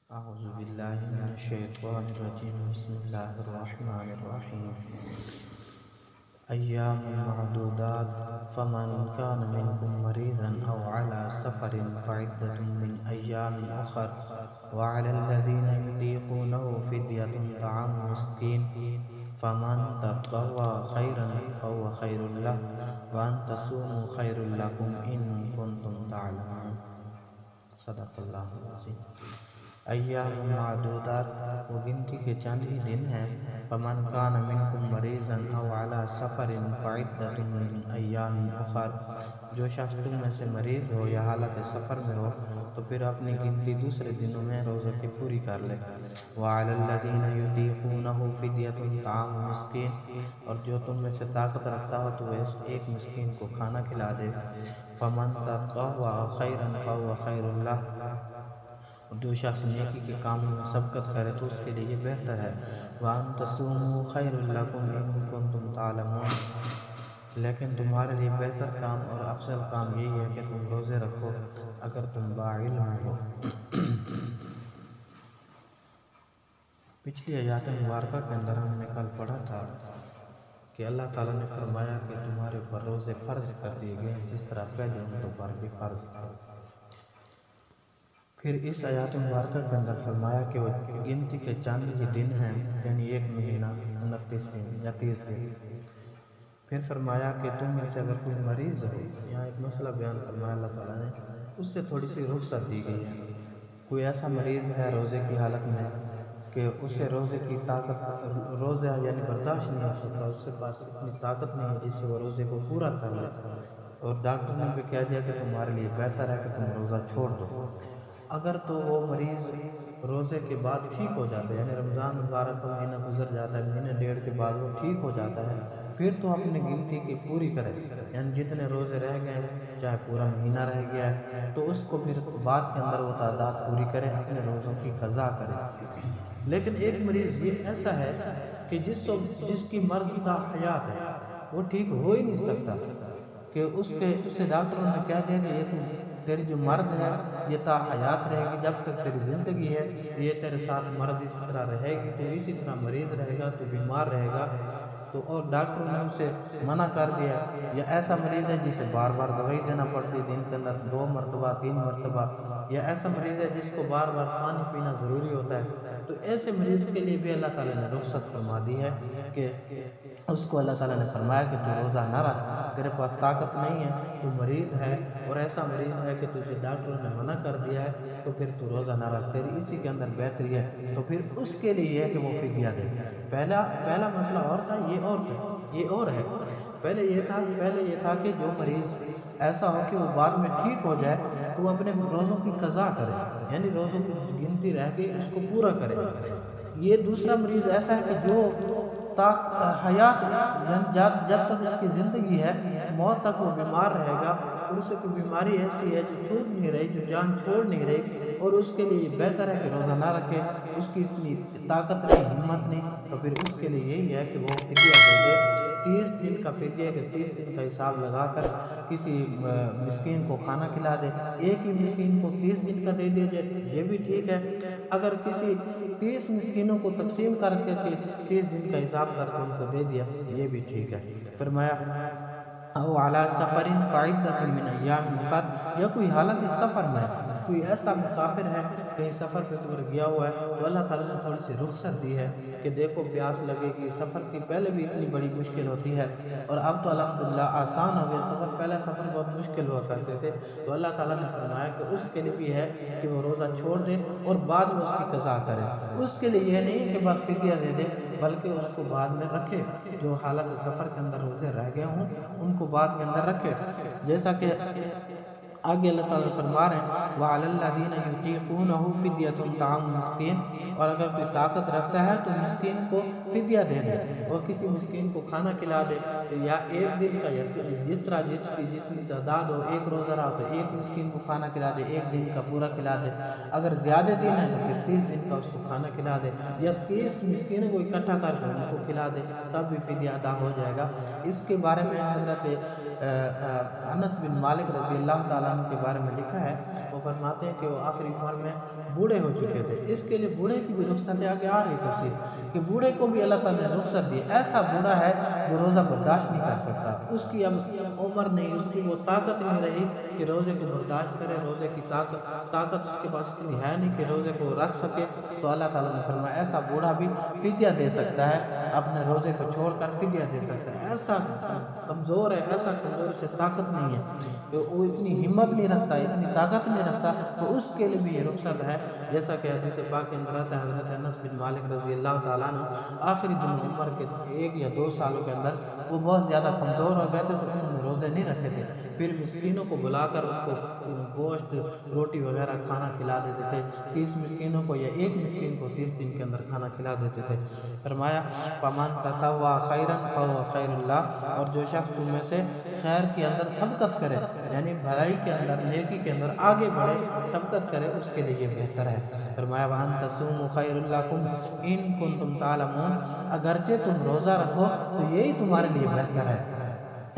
أعوذ بالله من الشيطان الرجيم بسم الله الرحمن الرحيم أيام معدودات فمن كان منكم مريضا أو على سفر فعدة من أيام أخر وعلى الذين يطيقونه فدية طعام مسكين فمن تطوع خيرا فهو خير له وأن تصوموا خير لكم إن كنتم تعلمون صدق اللہ العظیم۔ ایام معدودات وہ گنتی کے چند ہی دن ہیں۔ فمن کان منکم مریضا او علی سفر فعدۃ من ایام اخر، جو شخص تم میں سے مریض ہو یا حالت سفر میں ہو تو پھر اپنی گنتی دوسرے دنوں میں روزے کی پوری کر لے۔ وعلی الذین یطیقونہ فدیۃ طعام مسکین، اور جو تم میں سے طاقت رکھتا ہو تو وہ ایک مسکین کو کھانا کھلا دے۔ فمن تطوع خیرا فهو خیر لہ، جو شخص نیکی کے کاموں میں سبقت کرے تو اس کے لیے یہ بہتر ہے۔ وَأَن تَصُومُوا خَيْرٌ لَكُمْ إِن كُنتُمْ تَعْلَمُونَ، لیکن تمہارے لیے بہتر کام اور افضل کام یہی ہے کہ تم روزے رکھو اگر تم باعلم ہو۔ پچھلی آیات مبارکہ کے اندر ہم نے کل پڑھا تھا کہ اللہ تعالیٰ نے فرمایا کہ تمہارے اوپر روزے فرض کر دیے گئے جس طرح پہلے امتوں پر بھی فرض تھا۔ پھر اس آیات مبارکہ کے اندر فرمایا کہ وہ گنتی کے چند ہی دن ہیں، یعنی ایک مہینہ 29 دن یا 30 دن۔ پھر فرمایا کہ تم میں سے اگر کوئی مریض ہو، یہاں ایک مسئلہ بیان فرمایا اللہ تعالیٰ نے، اس سے تھوڑی سی رخصت دی گئی ہے۔ کوئی ایسا مریض ہے روزے کی حالت میں کہ اسے روزے کی طاقت، روزہ یعنی برداشت نہیں ہو سکتا، اس کے پاس اتنی طاقت نہیں ہے جس سے وہ روزے کو پورا کر لے، اور ڈاکٹر نے بھی کہہ دیا کہ تمہارے لیے بہتر ہے کہ تم روزہ چھوڑ دو۔ اگر تو وہ مریض روزے کے بعد ٹھیک ہو جاتا ہے، یعنی رمضان مبارک کا مہینہ گزر جاتا ہے، مہینے ڈیڑھ کے بعد وہ ٹھیک ہو جاتا ہے، پھر تو اپنی گنتی کی پوری کرے، یعنی جتنے روزے رہ گئے ہیں چاہے پورا مہینہ رہ گیا ہے تو اس کو پھر بعد کے اندر وہ تعداد پوری کرے، اپنے روزوں کی قضا کرے۔ لیکن ایک مریض یہ ایسا ہے کہ جس کی مرض تا حیات ہے، وہ ٹھیک ہو ہی نہیں سکتا، کہ اسے ڈاکٹروں نے کہہ دیا کہ یہ تیری جو مرض ہے یہ تا حیات رہے گی، جب تک تیری زندگی ہے یہ تیرے ساتھ مرض اسی طرح رہے گی، تو اسی طرح مریض رہے گا، تو بیمار رہے گا، تو اور ڈاکٹروں نے اسے منع کر دیا۔ یا ایسا مریض ہے جسے بار بار دوائی دینا پڑتی دن کے اندر 2 مرتبہ 3 مرتبہ، یا ایسا مریض ہے جس کو بار بار پانی پینا ضروری ہوتا ہے، تو ایسے مریض کے لیے بھی اللہ تعالیٰ نے رخصت فرما دی ہے کہ اس کو اللہ تعالیٰ نے فرمایا کہ تو روزہ نہ رکھ، تیرے پاس طاقت نہیں ہے، تو مریض ہے اور ایسا مریض ہے کہ تجھے ڈاکٹروں نے منع کر دیا ہے، تو پھر تو روزہ نہ رکھ، تیری اسی کے اندر بہتری ہے، تو پھر اس کے لیے یہ ہے کہ وہ فدیہ دے۔ پہلا مسئلہ اور تھا، یہ اور ہے۔ پہلے یہ تھا کہ جو مریض ایسا ہو کہ وہ بعد میں ٹھیک ہو جائے تو وہ اپنے روزوں کی قضا کرے، یعنی روزوں کی گنتی رہ گئی اس کو پورا کرے۔ یہ دوسرا مریض ایسا ہے کہ جو حیات، یعنی جب تک اس کی زندگی ہے موت تک وہ بیمار رہے گا، اور اسے کوئی بیماری ایسی ہے جو چھوٹ نہیں رہی، جو جان چھوڑ نہیں رہی، اور اس کے لیے بہتر ہے کہ روزہ نہ رکھے، اس کی اتنی طاقت نہیں، ہمت نہیں، تو پھر اس کے لیے یہی ہے کہ وہ فدیہ دے دے۔ 30 دن کا فدیہ کہ 30 دن کا حساب لگا کر کسی مسکین کو کھانا کھلا دے، ایک ہی مسکین کو 30 دن کا دے دیا جائے یہ بھی ٹھیک ہے۔ اگر کسی 30 مسکینوں کو تقسیم کر کے 30 دن کا حساب کر کے ان کو دے دیا یہ بھی ٹھیک ہے۔ فرمایا او علی سفر فعدۃ من ایام اخر، یا کوئی حالت سفر میں کوئی ایسا مسافر ہے کہیں سفر پہ گیا ہوا ہے تو اللہ تعالیٰ نے تھوڑی سی رخصت دی ہے کہ دیکھو پیاس لگے گی، سفر کی پہلے بھی اتنی بڑی مشکل ہوتی ہے اور اب تو الحمدللہ آسان ہو گیا سفر، پہلے سفر بہت مشکل ہوا کرتے تھے، تو اللہ تعالیٰ نے فرمایا کہ اس کے لیے بھی ہے کہ وہ روزہ چھوڑ دے اور بعد میں اس کی قضا کرے۔ اس کے لیے یہ نہیں کہ بس فدیہ دے دے، بلکہ اس کو بعد میں رکھے، جو حالت سفر کے اندر روزے رہ گئے ہوں ان کو بعد کے اندر رکھے، جیسا کہ آگے اللہ تعالیٰ فرما رہے ہیں وَعَلَى الَّذِينَ يُطِيقُونَهُ فِدْيَةٌ طَعَامُ مِسْكِينٍ، اور اگر کوئی طاقت رکھتا ہے تو مسکین کو فدیہ دے دے اور کسی مسکین کو کھانا کھلا دے، یا ایک دن کا، یا جس طرح جتنی تعداد ہو، ایک روزہ رہا تو ایک مسکین کو کھانا کھلا دے، ایک دن کا پورا کھلا دے، اگر زیادہ دن ہے تو پھر 30 دن کا اس کو کھانا کھلا دے، یا 30 مسکینوں کو اکٹھا کر کے ان کو کھلا دے، تب بھی فدیہ ادا ہو جائے گا۔ اس کے بارے میں حضرت انس بن مالک رضی اللہ تعالیٰ عنہ کے بارے میں لکھا ہے، وہ فرماتے ہیں کہ وہ آخری عمر میں بوڑھے ہو چکے تھے، اس کے لیے بوڑھے کی بھی رخصت آگے آ رہی تفصیل کہ بوڑھے کو بھی اللہ تعالیٰ نے رخصت دی. ایسا بوڑھا ہے جو روزہ برداشت نہیں کر سکتا، اس کی اب عمر نہیں، اس کی وہ طاقت نہیں رہی کہ روزے کو برداشت کرے، روزے کی طاقت اس کے پاس اتنی ہے نہیں کہ روزے کو رکھ سکے. تو اللہ تعالیٰ نے فرمایا ایسا بوڑھا بھی فدیہ دے سکتا ہے، اپنے روزے کو چھوڑ کر فدیہ دے سکتا ہے. ایسا کمزور ہے، ایسا کمزور سے طاقت نہیں ہے کہ وہ اتنی ہمت نہیں رکھتا، اتنی طاقت نہیں رکھتا، تو اس کے لیے بھی یہ رخصت ہے. جیسا کہ حدیث پاک کے اندر آتا ہے، حضرت انس بن مالک رضی اللہ تعالیٰ عنہ آخری دن عمر کے 1 یا 2 سالوں کے اندر وہ بہت زیادہ کمزور ہو گئے تھے، تو انہوں نے روزے نہیں رکھے تھے. پھر مسکینوں کو بلا کر ان کو گوشت روٹی وغیرہ کھانا کھلا دیتے تھے. 30 مسکینوں کو یا 1 مسکین کو 30 دن کے اندر کھانا کھلا دیتے تھے. فرمایا فَمَن تَطَوَّعَ خَيْرًا فَهُوَ خَيْرٌ لَهُ، اور جو شخص تم میں سے خیر کے اندر سبقت کرے، یعنی بھلائی کے اندر، نیکی کے اندر آگے بڑھے، سبقت کرے، اس کے لیے یہ بہتر ہے. فرمایا وَأَن تَصُومُوا خَيْرٌ لَكُمْ إِن كُنتُمْ تَعْلَمُونَ، اگرچہ تم روزہ رکھو تو یہی تمہارے لیے بہتر ہے.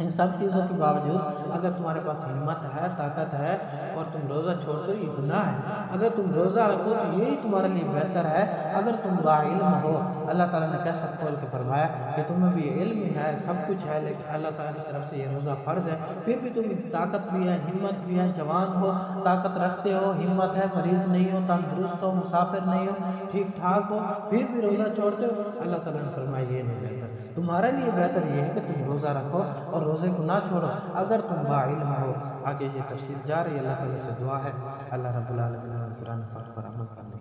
ان سب چیزوں کے باوجود اگر تمہارے پاس ہمت ہے، طاقت ہے اور تم روزہ چھوڑتے ہو، یہ گناہ ہے. اگر تم روزہ رکھو تو یہی تمہارے لیے بہتر ہے. اگر تم با علم ہو، اللہ تعالیٰ نے کیسا کھول کے فرمایا کہ تمہیں بھی علم ہے، سب کچھ ہے، لیکن اللہ تعالیٰ کی طرف سے یہ روزہ فرض ہے، پھر بھی تم طاقت بھی ہے، ہمت بھی ہے، جوان ہو، طاقت رکھتے ہو، ہمت ہے، مریض نہیں ہو، تندرست ہو، مسافر نہیں ہو، ٹھیک ٹھاک ہو، پھر بھی روزہ چھوڑتے ہو، اللہ تعالیٰ نے فرمایا یہ نہیں بہتر. تمہارے لیے بہتر یہ ہے کہ تم روزہ رکھو اور روزے کو نہ چھوڑو اگر تم با علم ہو. آگے یہ تفصیل جا رہی ہے. اللہ تعالیٰ سے دعا ہے اللہ رب العالمین قرآن پاک پر عمل کرنے